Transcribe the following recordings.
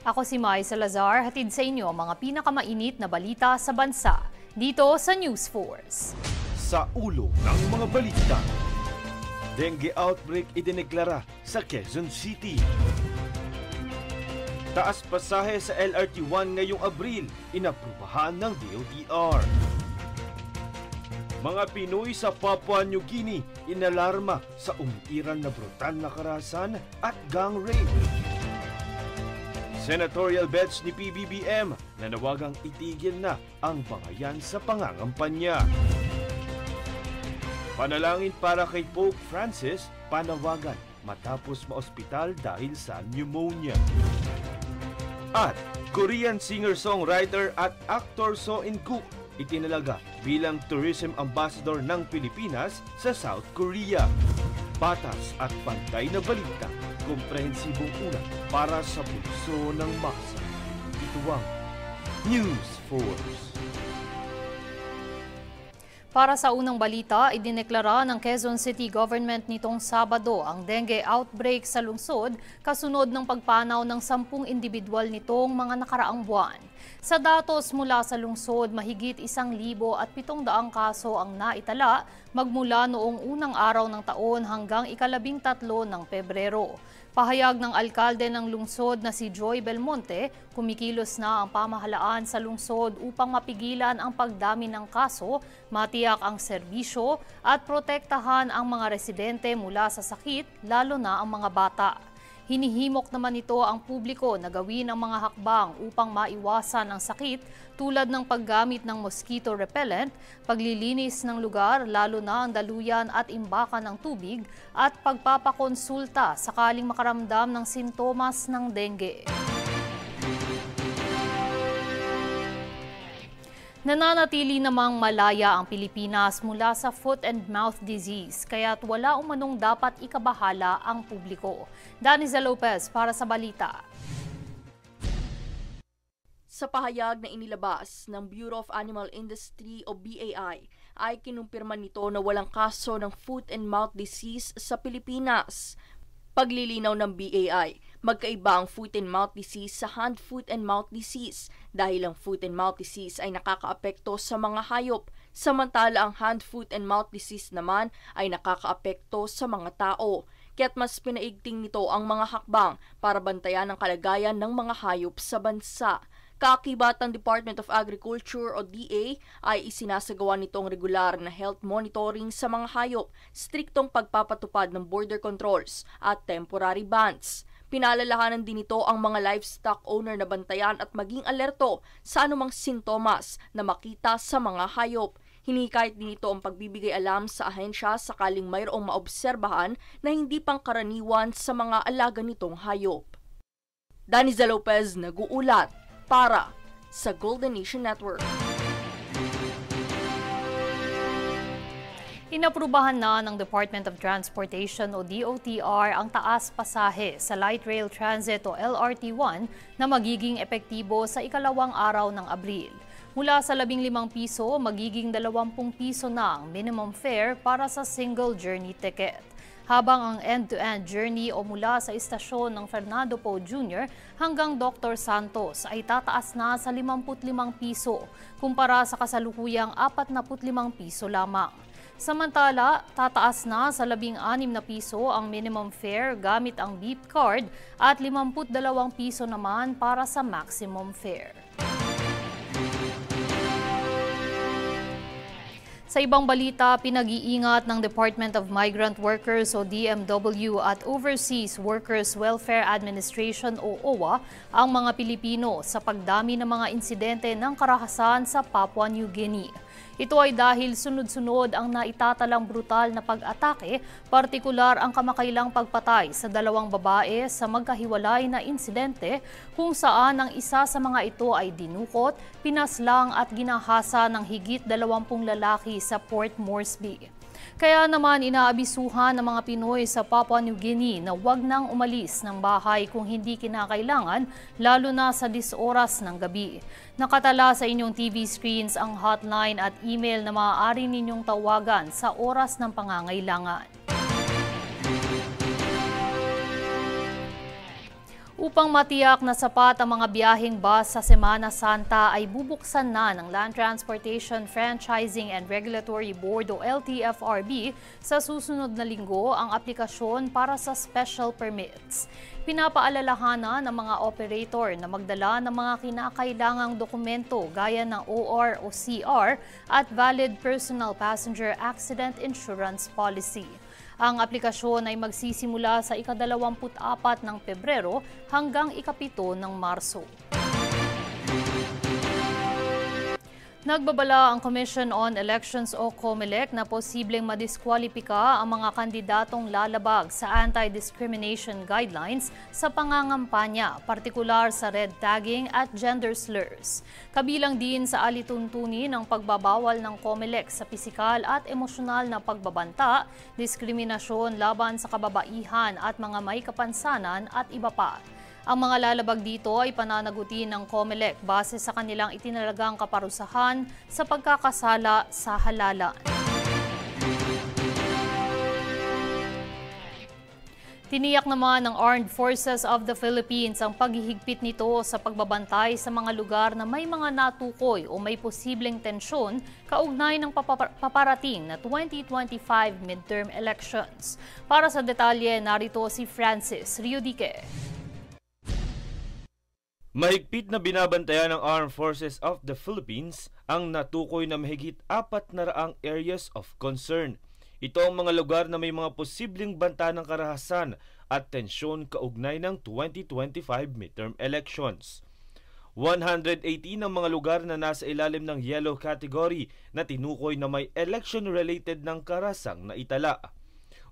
Ako si Mai Salazar, hatid sa inyo ang mga pinakamainit na balita sa bansa dito sa News Force. Sa ulo ng mga balita, dengue outbreak idineklara sa Quezon City. Taas pasahe sa LRT-1 ngayong Abril, inaprubahan ng DOTR. Mga Pinoy sa Papua New Guinea inalarma sa umiiral na brutal na karahasan at gang rape. Senatorial batch ni PBBM nanawagang itigil na ang bangayan sa pangangampanya. Panalangin para kay Pope Francis, panawagan matapos maospital dahil sa pneumonia. At Korean singer-songwriter at actor So In-kook itinalaga bilang tourism ambassador ng Pilipinas sa South Korea. Patas at pantay na balita, komprehensibong ulat para sa pulso ng masa. Ito ang News Force. Para sa unang balita, idineklara ng Quezon City Government nitong Sabado ang dengue outbreak sa lungsod kasunod ng pagpanaw ng 10 individual nitong mga nakaraang buwan. Sa datos mula sa lungsod, mahigit 1,700 kaso ang naitala magmula noong unang araw ng taon hanggang ika-13 ng Pebrero. Pahayag ng alkalde ng lungsod na si Joy Belmonte, kumikilos na ang pamahalaan sa lungsod upang mapigilan ang pagdami ng kaso, matiyak ang serbisyo at protektahan ang mga residente mula sa sakit, lalo na ang mga bata. Hinihimok naman ito ang publiko na gawin ang mga hakbang upang maiwasan ang sakit tulad ng paggamit ng mosquito repellent, paglilinis ng lugar lalo na ang daluyan at imbakan ng tubig at pagpapakonsulta sakaling makaramdam ng sintomas ng dengue. Nananatili namang malaya ang Pilipinas mula sa foot and mouth disease, kaya't wala umanong dapat ikabahala ang publiko. Daniza Lopez para sa balita. Sa pahayag na inilabas ng Bureau of Animal Industry o BAI, ay kinumpirma nito na walang kaso ng foot and mouth disease sa Pilipinas. Paglilinaw ng BAI, magkaiba ang foot and mouth disease sa hand, foot and mouth disease dahil ang foot and mouth disease ay nakakaapekto sa mga hayop, samantala ang hand, foot and mouth disease naman ay nakakaapekto sa mga tao. Kaya't mas pinaigting nito ang mga hakbang para bantayan ang kalagayan ng mga hayop sa bansa. Kaakibat ng Department of Agriculture o DA ay isinasagawa nitong regular na health monitoring sa mga hayop, striktong pagpapatupad ng border controls at temporary bans. Pinaalalahanan din nito ang mga livestock owner na bantayan at maging alerto sa anumang sintomas na makita sa mga hayop. Hinikayat din ito ang pagbibigay alam sa ahensya sakaling mayroong maobserbahan na hindi pangkaraniwan sa mga alaga nitong hayop. Daniza Lopez, nag-uulat para sa Golden Nation Network. Inaprubahan na ng Department of Transportation o DOTR ang taas pasahe sa Light Rail Transit o LRT-1 na magiging epektibo sa ikalawang araw ng Abril. Mula sa 15 piso, magiging 20 piso na ang minimum fare para sa single journey ticket. Habang ang end-to-end journey o mula sa istasyon ng Fernando Poe Jr. hanggang Dr. Santos ay tataas na sa 55 piso kumpara sa kasalukuyang 45 piso lamang. Samantala, tataas na sa 16 na piso ang minimum fare gamit ang beep card at 52 piso naman para sa maximum fare. Sa ibang balita, pinag-iingat ng Department of Migrant Workers o DMW at Overseas Workers Welfare Administration o OWA ang mga Pilipino sa pagdami ng mga insidente ng karahasan sa Papua New Guinea. Ito ay dahil sunod-sunod ang naitatalang brutal na pag-atake, partikular ang kamakailang pagpatay sa 2 babae sa magkahiwalay na insidente kung saan ang isa sa mga ito ay dinukot, pinaslang at ginahasa ng higit 20 lalaki sa Port Moresby. Kaya naman inaabisuhan ng mga Pinoy sa Papua New Guinea na huwag nang umalis ng bahay kung hindi kinakailangan, lalo na sa 10 oras ng gabi. Nakatala sa inyong TV screens ang hotline at email na maaari ninyong tawagan sa oras ng pangangailangan. Upang matiyak na sapat ang mga biyaheng bus sa Semana Santa ay bubuksan na ng Land Transportation Franchising and Regulatory Board o LTFRB sa susunod na linggo ang aplikasyon para sa special permits. Pinapaalalahanan ng mga operator na magdala ng mga kinakailangang dokumento gaya ng OR o CR at valid personal passenger accident insurance policy. Ang aplikasyon ay magsisimula sa ika-24 ng Pebrero hanggang ika-7 ng Marso. Nagbabala ang Commission on Elections o COMELEC na posibleng madiskwalipika ang mga kandidatong lalabag sa anti-discrimination guidelines sa pangangampanya, partikular sa red tagging at gender slurs. Kabilang din sa alituntunin ang pagbabawal ng COMELEC sa pisikal at emosyonal na pagbabanta, diskriminasyon laban sa kababaihan at mga may kapansanan at iba pa. Ang mga lalabag dito ay pananagutin ng COMELEC base sa kanilang itinalagang kaparusahan sa pagkakasala sa halalan. Tiniyak naman ng Armed Forces of the Philippines ang paghihigpit nito sa pagbabantay sa mga lugar na may mga natukoy o may posibleng tensyon kaugnay ng paparating na 2025 midterm elections. Para sa detalye, narito si Francis Riodique. Mahigpit na binabantayan ng Armed Forces of the Philippines ang natukoy na mahigit 400 areas of concern. Ito ang mga lugar na may mga posibleng banta ng karahasan at tensyon kaugnay ng 2025 midterm elections. 118 ang mga lugar na nasa ilalim ng yellow category na tinukoy na may election-related ng karasang na itala.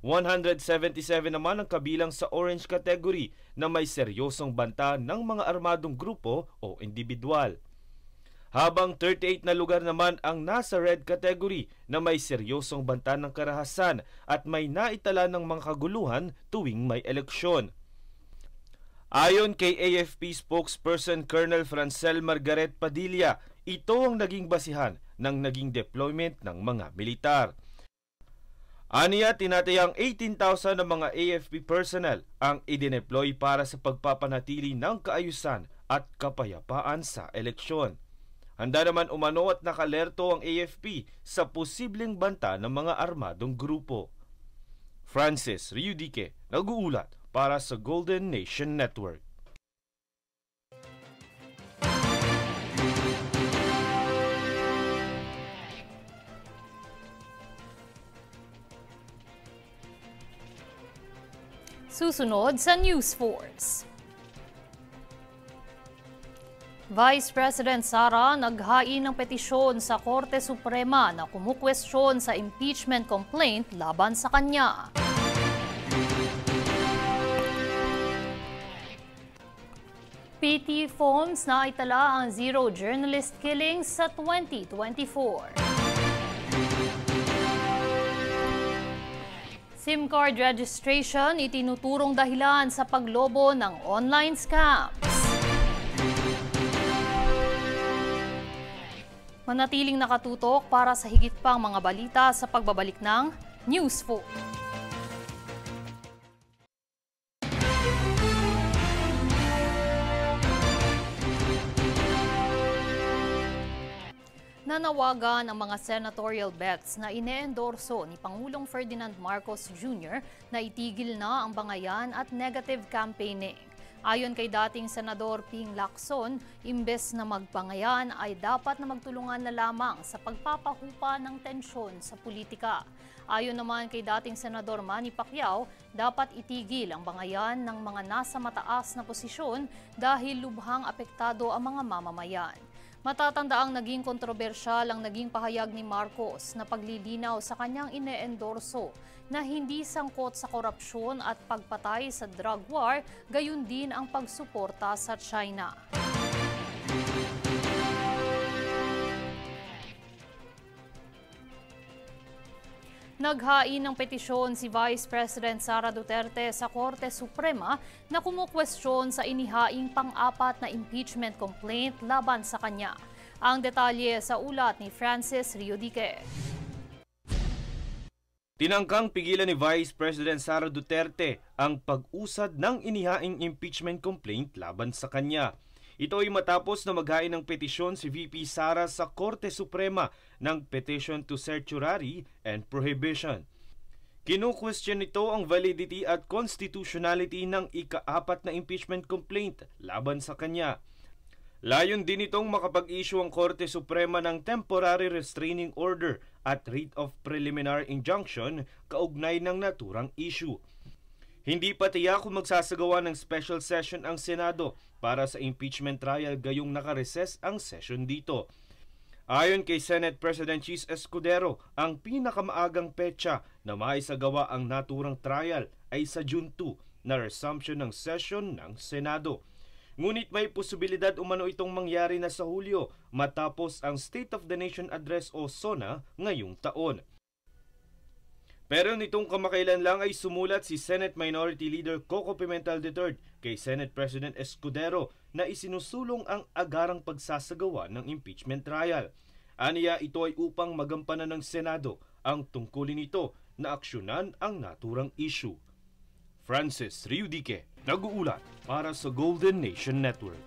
177 naman ang kabilang sa orange category na may seryosong banta ng mga armadong grupo o individual. Habang 38 na lugar naman ang nasa red category na may seryosong banta ng karahasan at may naitala ng mga kaguluhan tuwing may eleksyon. Ayon kay AFP spokesperson Colonel Francel Margaret Padilla, ito ang naging basihan ng naging deployment ng mga militar. Aniya, tinatayang 18,000 ng mga AFP personnel ang idineploy para sa pagpapanatili ng kaayusan at kapayapaan sa eleksyon. Handa naman umano at nakalerto ang AFP sa posibleng banta ng mga armadong grupo. Francis Riodique, nag-uulat para sa Golden Nation Network. Susunod sa News Force. Vice President Sara naghain ng petisyon sa Korte Suprema na kumukwestiyon sa impeachment complaint laban sa kanya. PT Phones na itala ang zero journalist killings sa 2024. SIM card registration itinuturong dahilan sa paglobo ng online scams. Manatiling nakatutok para sa higit pang mga balita sa pagbabalik ng News 4. Nanawagan ang mga senatorial bets na ine-endorso ni Pangulong Ferdinand Marcos Jr. na itigil na ang bangayan at negative campaigning. Ayon kay dating Senador Ping Lacson, imbes na magpangayan ay dapat na magtulungan na lamang sa pagpapahupa ng tensyon sa politika. Ayon naman kay dating Senador Manny Pacquiao, dapat itigil ang bangayan ng mga nasa mataas na posisyon dahil lubhang apektado ang mga mamamayan. Matatandaang naging kontrobersyal ang naging pahayag ni Marcos na paglilinaw sa kanyang ine-endorso na hindi sangkot sa korupsyon at pagpatay sa drug war, gayon din ang pagsuporta sa China. Naghain ng petisyon si Vice President Sara Duterte sa Korte Suprema na kumukwestiyon sa inihaing pang-apat na impeachment complaint laban sa kanya. Ang detalye sa ulat ni Francis Riodique. Tinangkang pigilan ni Vice President Sara Duterte ang pag-usad ng inihaing impeachment complaint laban sa kanya. Ito ay matapos na maghain ng petisyon si VP Sara sa Korte Suprema ng Petition to Certiorari and Prohibition. Kinu-question nito ang validity at constitutionality ng ika-4 na impeachment complaint laban sa kanya. Layon din itong makapag-issue ang Korte Suprema ng Temporary Restraining Order at Writ of Preliminary Injunction kaugnay ng naturang issue. Hindi pa tiyak kung magsasagawa ng special session ang Senado para sa impeachment trial gayong nakareses ang session dito. Ayon kay Senate President Chis Escudero, ang pinakamaagang petsa na maisagawa ang naturang trial ay sa June 2 na resumption ng session ng Senado. Ngunit may posibilidad umano itong mangyari na sa Hulyo matapos ang State of the Nation Address o SONA ngayong taon. Pero nitong kamakailan lang ay sumulat si Senate Minority Leader Coco Pimentel III kay Senate President Escudero na isinusulong ang agarang pagsasagawa ng impeachment trial. Aniya ito ay upang magampanan ng Senado ang tungkulin nito na aksyonan ang naturang issue. Francis Riudique, nag-uulat para sa Golden Nation Network.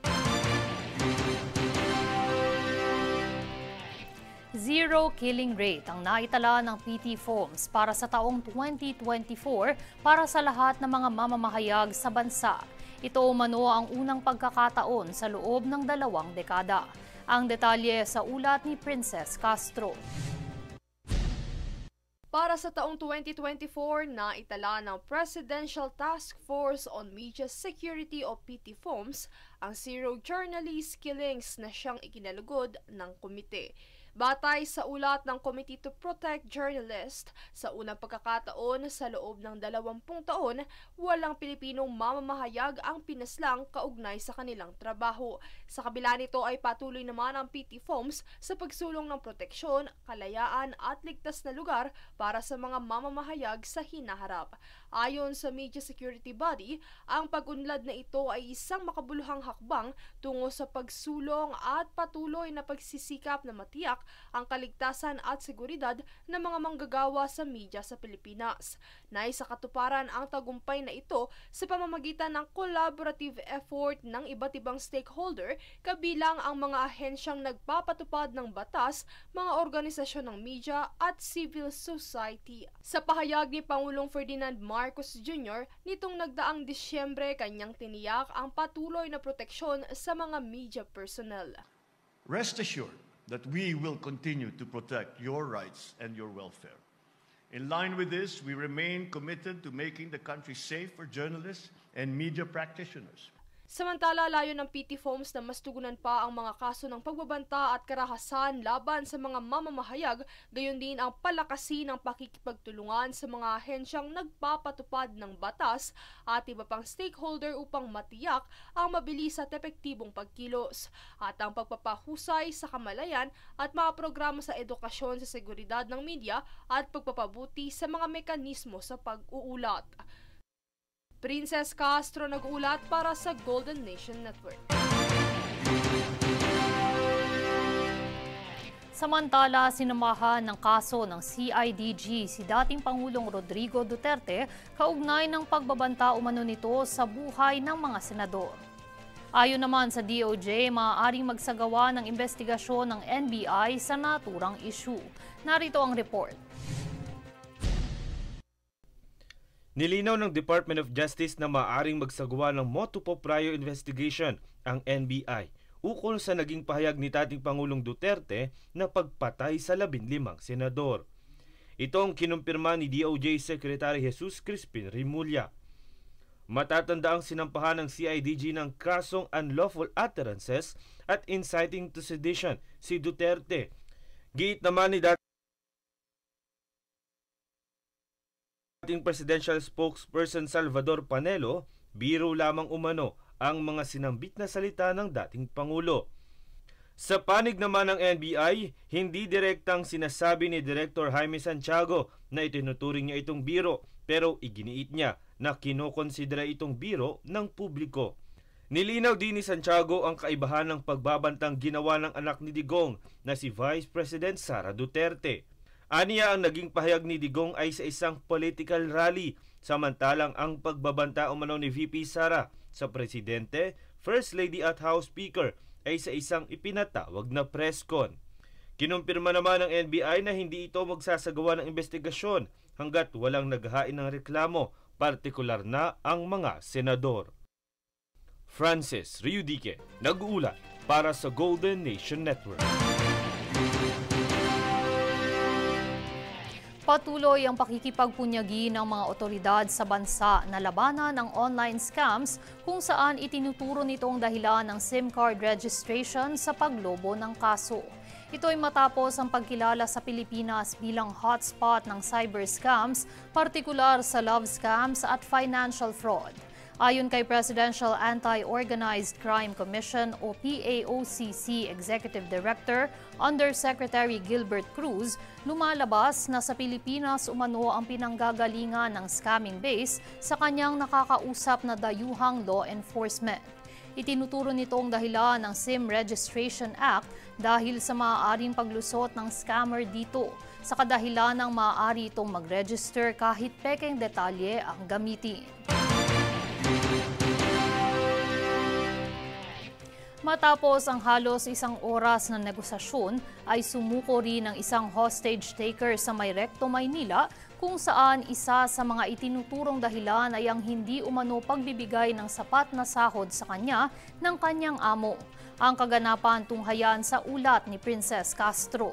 Zero killing rate ang naitala ng PT Foams para sa taong 2024 para sa lahat ng mga mamamahayag sa bansa. Ito umano ang unang pagkakataon sa loob ng 2 dekada. Ang detalye sa ulat ni Princess Castro. Para sa taong 2024, naitala ng Presidential Task Force on Media Security o PT Foams ang zero journalist killings na siyang ikinalugod ng komite. Batay sa ulat ng Committee to Protect Journalists, sa unang pagkakataon sa loob ng 20 taon, walang Pilipinong mamamahayag ang pinaslang kaugnay sa kanilang trabaho. Sa kabila nito ay patuloy naman ang PT Foams sa pagsulong ng proteksyon, kalayaan at ligtas na lugar para sa mga mamamahayag sa hinaharap. Ayon sa media security body, ang pag-unlad na ito ay isang makabuluhang hakbang tungo sa pagsulong at patuloy na pagsisikap na matiyak ang kaligtasan at seguridad ng mga manggagawa sa media sa Pilipinas. Naisa katuparan ang tagumpay na ito sa pamamagitan ng collaborative effort ng iba't ibang stakeholder kabilang ang mga ahensyang nagpapatupad ng batas, mga organisasyon ng media at civil society. Sa pahayag ni Pangulong Ferdinand Marcos Jr. nitong nagdaang Disyembre, kanyang tiniyak ang patuloy na proteksyon sa mga media personnel. Rest assured that we will continue to protect your rights and your welfare. In line with this, we remain committed to making the country safe for journalists and media practitioners. Samantala, layo ng PT Foams na mas tugunan pa ang mga kaso ng pagbabanta at karahasan laban sa mga mamamahayag, gayon din ang palakasin ng pakikipagtulungan sa mga ahensyang nagpapatupad ng batas at iba pang stakeholder upang matiyak ang mabilis at epektibong pagkilos at ang pagpapahusay sa kamalayan at mga programa sa edukasyon sa seguridad ng media at pagpapabuti sa mga mekanismo sa pag-uulat. Princess Castro, nag-ulat para sa Golden Nation Network. Samantala, sinamahan ng kaso ng CIDG si dating Pangulong Rodrigo Duterte kaugnay ng pagbabanta umano nito sa buhay ng mga senador. Ayon naman sa DOJ, maaaring magsagawa ng investigasyon ng NBI sa naturang issue. Narito ang report. Nilinaw ng Department of Justice na maaaring magsagawa ng motu proprio investigation ang NBI ukol sa naging pahayag ni dating Pangulong Duterte na pagpatay sa 15 senador. Ito ang kinumpirma ni DOJ Secretary Jesus Crispin Remulla. Matatanda ang sinampahan ng CIDG ng kasong unlawful utterances at inciting to sedition si Duterte. Giit naman ni dating Presidential Spokesperson Salvador Panelo, biro lamang umano ang mga sinambit na salita ng dating Pangulo. Sa panig naman ng NBI, hindi direktang sinasabi ni Director Jaime Santiago na itinuturing niya itong biro, pero iginiit niya na kinokonsidera itong biro ng publiko. Nilinaw din ni Santiago ang kaibahan ng pagbabantang ginawa ng anak ni Digong na si Vice President Sara Duterte. Aniya ang naging pahayag ni Digong ay sa isang political rally, samantalang ang pagbabanta umano ni VP Sara sa Presidente, First Lady at House Speaker ay sa isang ipinatawag na press con. Kinumpirma naman ng NBI na hindi ito magsasagawa ng investigasyon hanggat walang naghahain ng reklamo, partikular na ang mga senador. Francis Riudique, nag-uulat para sa Golden Nation Network. Patuloy ang pakikipagpunyagi ng mga otoridad sa bansa na labanan ng online scams kung saan itinuturo nitong dahilan ng SIM card registration sa paglobo ng kaso. Ito ay matapos ang pagkilala sa Pilipinas bilang hotspot ng cyber scams, partikular sa love scams at financial fraud. Ayon kay Presidential Anti-Organized Crime Commission o PAOCC Executive Director Undersecretary Gilbert Cruz, lumalabas na sa Pilipinas umano ang pinanggagalingan ng scamming base sa kanyang nakakausap na dayuhang law enforcement. Itinuturo nitong dahilan ng SIM Registration Act dahil sa maaaring paglusot ng scammer dito sa kadahilan ng maaari itong mag-register kahit pekeng detalye ang gamitin. Matapos ang halos isang oras na negosasyon, ay sumuko rin ang isang hostage taker sa Mayrecto, Maynila, kung saan isa sa mga itinuturong dahilan ay ang hindi umano pagbibigay ng sapat na sahod sa kanya ng kanyang amo. Ang kaganapan tunghayan sa ulat ni Princess Castro.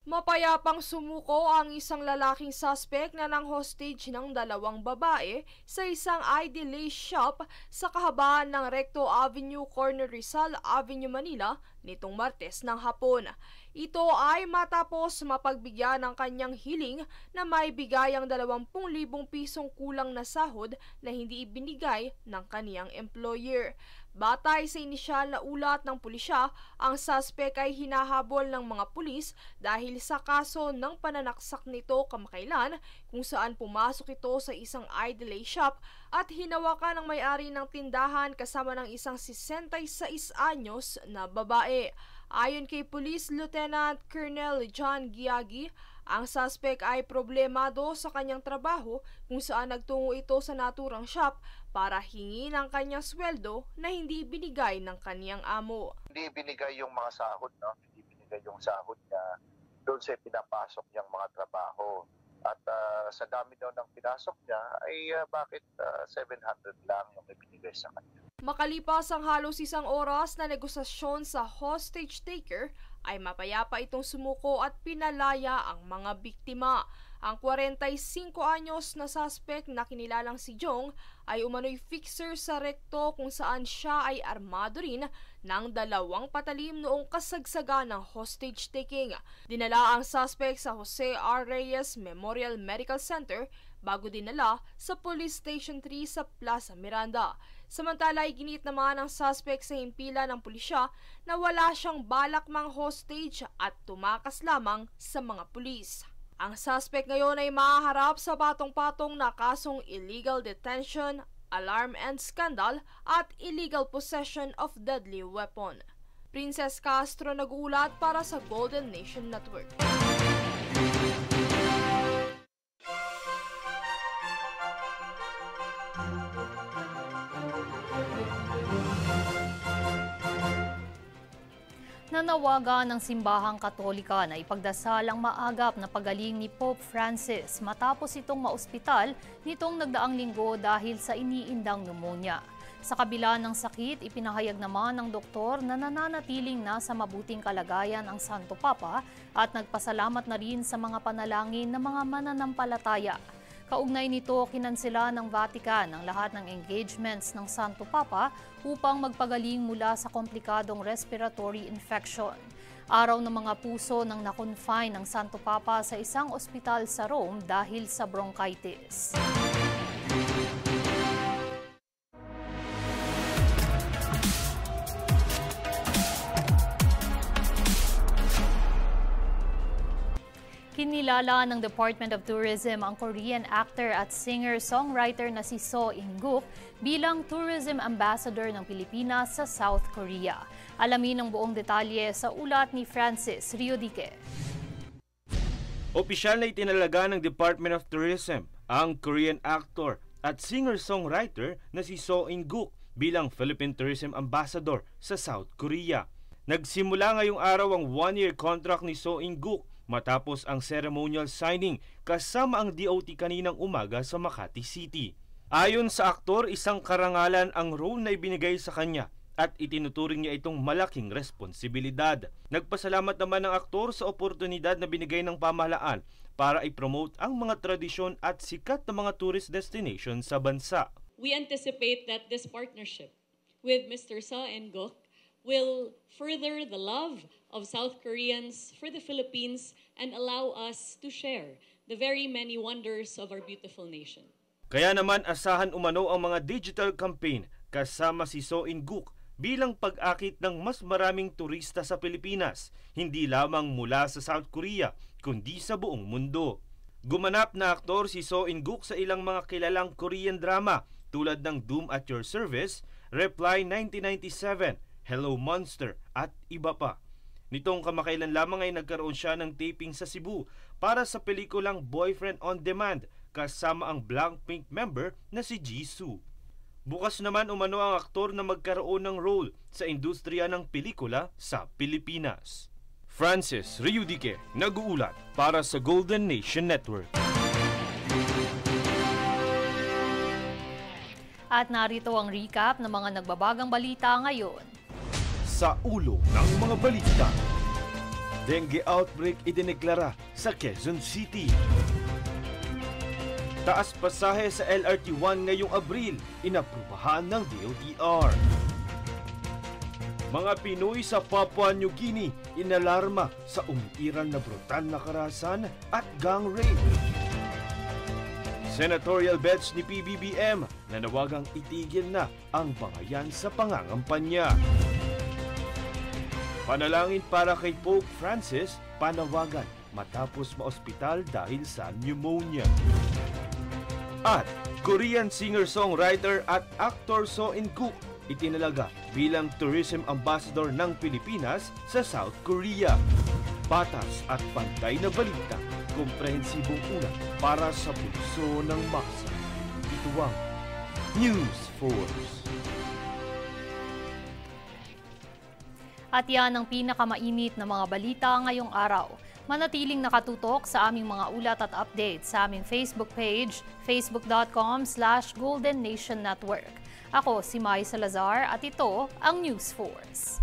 Mapayapang sumuko ang isang lalaking suspect na nang hostage ng dalawang babae sa isang ID lace shop sa kahabaan ng Recto Avenue, Corner Rizal Avenue, Manila nitong Martes ng hapon. Ito ay matapos mapagbigyan ng kanyang hiling na maibigay ang 20,000 pisong kulang na sahod na hindi ibinigay ng kaniyang employer. Batay sa inisyal na ulat ng pulisya, ang suspect ay hinahabol ng mga pulis dahil sa kaso ng pananaksak nito kamakailan kung saan pumasok ito sa isang idle shop at hinawakan ng may-ari ng tindahan kasama ng isang 66 anyos na babae. Ayon kay Police Lieutenant Colonel John Giagi, ang suspect ay problemado sa kanyang trabaho kung saan nagtungo ito sa naturang shop para hingin ang kanyang sweldo na hindi binigay ng kaniyang amo. Hindi binigay yung mga sahod, no? Hindi binigay yung sahod niya doon sa pinapasok niyang mga trabaho. At sa dami daw ng pinasok niya ay bakit 700 lang yung ibinigay sa kanya. Makalipas ang halos isang oras na negosasyon sa hostage taker, ay mapayapa itong sumuko at pinalaya ang mga biktima. Ang 45 anyos na suspect na kinilalang si Jong ay umano'y fixer sa Recto kung saan siya ay armado rin ng 2 patalim noong kasagsagan ng hostage taking. Dinala ang suspect sa Jose R. Reyes Memorial Medical Center bago dinala sa Police Station 3 sa Plaza Miranda. Samantala ay ginit naman ang suspect sa himpilan ng pulisya na wala siyang balak mang hostage at tumakas lamang sa mga pulis. Ang suspect ngayon ay mahaharap sa patong-patong na kasong illegal detention, alarm and scandal at illegal possession of deadly weapon. Princess Castro nag-uulat para sa Golden Nation Network. Nanawagan ng Simbahang Katolika na ipagdasal ang maagap na pagaling ni Pope Francis matapos itong maospital nitong nagdaang linggo dahil sa iniindang pneumonia. Sa kabila ng sakit, ipinahayag naman ng doktor na nananatiling nasa mabuting kalagayan ang Santo Papa at nagpasalamat na rin sa mga panalangin ng mga mananampalataya. Kaugnay nito, kinansela ng Vatican ang lahat ng engagements ng Santo Papa upang magpagaling mula sa komplikadong respiratory infection. Araw ng mga puso nang na-confine ng Santo Papa sa isang ospital sa Rome dahil sa bronchitis. Kinilala ng Department of Tourism ang Korean actor at singer-songwriter na si So In-guk bilang Tourism Ambassador ng Pilipinas sa South Korea. Alamin ang buong detalye sa ulat ni Francis Riudique. Opisyal na itinalaga ng Department of Tourism ang Korean actor at singer-songwriter na si Seo In-guk bilang Philippine Tourism Ambassador sa South Korea. Nagsimula ngayong araw ang 1-year contract ni Seo In-guk matapos ang ceremonial signing kasama ang DOT kaninang umaga sa Makati City. Ayon sa aktor, isang karangalan ang role na ibinigay sa kanya at itinuturing niya itong malaking responsibilidad. Nagpasalamat naman ang aktor sa oportunidad na binigay ng pamahalaan para i-promote ang mga tradisyon at sikat na mga tourist destination sa bansa. We anticipate that this partnership with Mr. Seo In-guk will further the love of South Koreans for the Philippines and allow us to share the very many wonders of our beautiful nation. Kaya naman asahan umano ang mga digital campaign kasama si Seo In-guk bilang pag-akit ng mas maraming turista sa Pilipinas, hindi lamang mula sa South Korea, kundi sa buong mundo. Gumanap na aktor si Seo In-guk sa ilang mga kilalang Korean drama tulad ng Doom at Your Service, Reply 1997, Hello Monster at iba pa. Nitong kamakailan lamang ay nagkaroon siya ng taping sa Cebu para sa pelikulang Boyfriend on Demand kasama ang Blackpink member na si Jisoo. Bukas naman umano ang aktor na magkaroon ng role sa industriya ng pelikula sa Pilipinas. Francis Riudique, nag-uulat para sa Golden Nation Network. At narito ang recap ng mga nagbabagang balita ngayon. Sa ulo ng mga balita, dengue outbreak idineklara sa Quezon City. Taas pasahe sa LRT1 ngayong Abril, inaprubahan ng DOTR. Mga Pinoy sa Papua New Guinea, inalarma sa umiiral na brutal na karahasan at gang rape. Senatorial bets ni PBBM, nanawagang itigil na ang bangayan sa pangangampanya. Panalangin para kay Pope Francis, panawagan matapos maospital dahil sa pneumonia. At Korean singer-songwriter at actor Seo In-guk itinalaga bilang Tourism Ambassador ng Pilipinas sa South Korea. Patas at pantay na balita, komprehensibong ulat para sa pulso ng masa. Ito ang News Force. At yan ang pinakamainit na mga balita ngayong araw. Manatiling nakatutok sa aming mga ulat at updates sa aming Facebook page, facebook.com/Golden Nation Network. Ako si Mai Salazar at ito ang News Force.